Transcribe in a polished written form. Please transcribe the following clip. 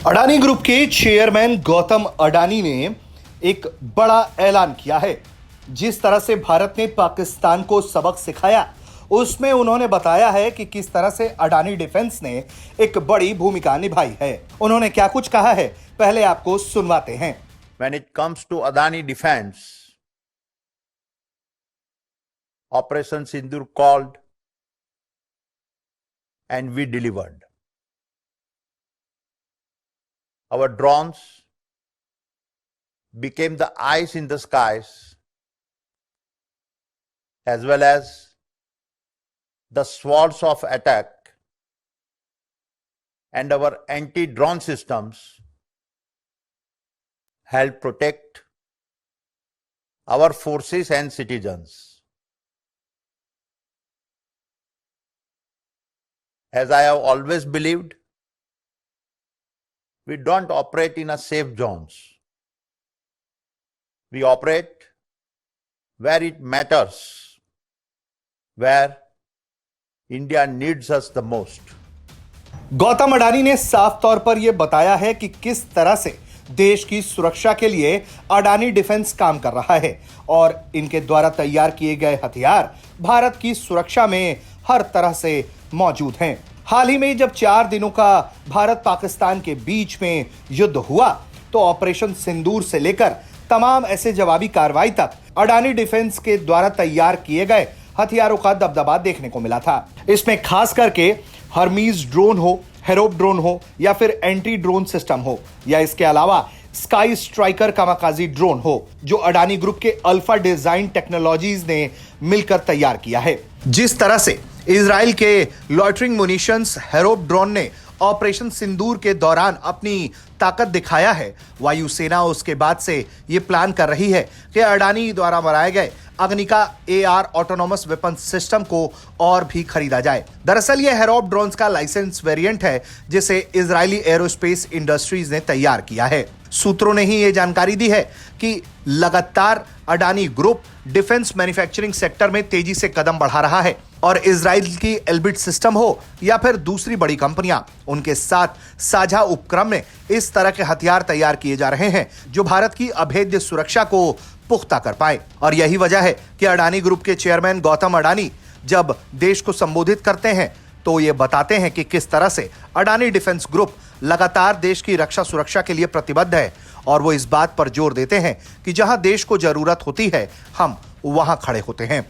Adani group के chairman Gautam Adani ने एक बड़ा ऐलान किया है। जिस तरह से भारत ने पाकिस्तान को सबक सिखाया, उसमें उन्होंने बताया है कि किस तरह से अडानी डिफेंस ने एक बड़ी भूमिका निभाई है। उन्होंने क्या कुछ कहा है, पहले आपको सुनवाते हैं। When it comes to Adani Defense, Operation Sindoor called and we delivered. Our drones became the eyes in the skies as well as the swords of attack, and our anti-drone systems help protect our forces and citizens. As I have always believed, we don't operate in a safe zones. We operate where it matters, where India needs us the most. Gautam Adani ने साफ तौर पर यह बताया है कि किस तरह से देश की सुरक्षा के लिए अडानी डिफेंस काम कर रहा है और इनके द्वारा तैयार किए गए हथियार भारत की सुरक्षा में हर तरह से मौजूद हैं। हाल ही में जब 4 दिनों का भारत पाकिस्तान के बीच में युद्ध हुआ, तो ऑपरेशन सिंदूर से लेकर तमाम ऐसे जवाबी कार्रवाई तक अडानी डिफेंस के द्वारा तैयार किए गए हथियारों का दबदबा देखने को मिला था। इसमें खास करके हर्मीज ड्रोन हो, हेरोप ड्रोन हो या फिर एंटी ड्रोन सिस्टम हो, या इसके अलावा स्काई स्ट्राइकर कामाकाजी ड्रोन हो, जो अडानी ग्रुप के अल्फा डिजाइन टेक्नोलॉजीज ने मिलकर तैयार किया है। जिस तरह से इजराइल के लॉइटरिंग मुनिशंस हेरोप ड्रोन ने ऑपरेशन सिंदूर के दौरान अपनी ताकत दिखाया है, वायुसेना उसके बाद से यह प्लान कर रही है कि अडानी द्वारा बनाए गए अग्निका AR ऑटोनोमस वेपन सिस्टम को और भी खरीदा जाए। दरअसल यह हेरोप ड्रोन्स का लाइसेंस वेरिएंट है, जिसे इजरायली एरोस्पेस इंडस्ट्रीज ने तैयार किया है। सूत्रों ने ही यह जानकारी दी है कि लगातार Adani group defence manufacturing sector में तेजी से कदम बढ़ा रहा है और इजराइल की एल्बिट सिस्टम हो या फिर दूसरी बड़ी कंपनियां, उनके साथ साझा उपक्रम में इस तरह के हथियार तैयार किए जा रहे हैं जो भारत की अभेद्य सुरक्षा को पुख्ता कर पाए। और यही वजह है कि अडानी ग्रुप के चेयरमैन गौतम अडानी जब देश को संबोधित करते हैं तो ये बताते हैं कि किस तरह से अडानी डिफेंस ग्रुप लगातार देश की रक्षा सुरक्षा के लिए प्रतिबद्ध है और वो इस बात पर जोर देते हैं कि जहां देश को जरूरत होती है, हम वहां खड़े होते हैं।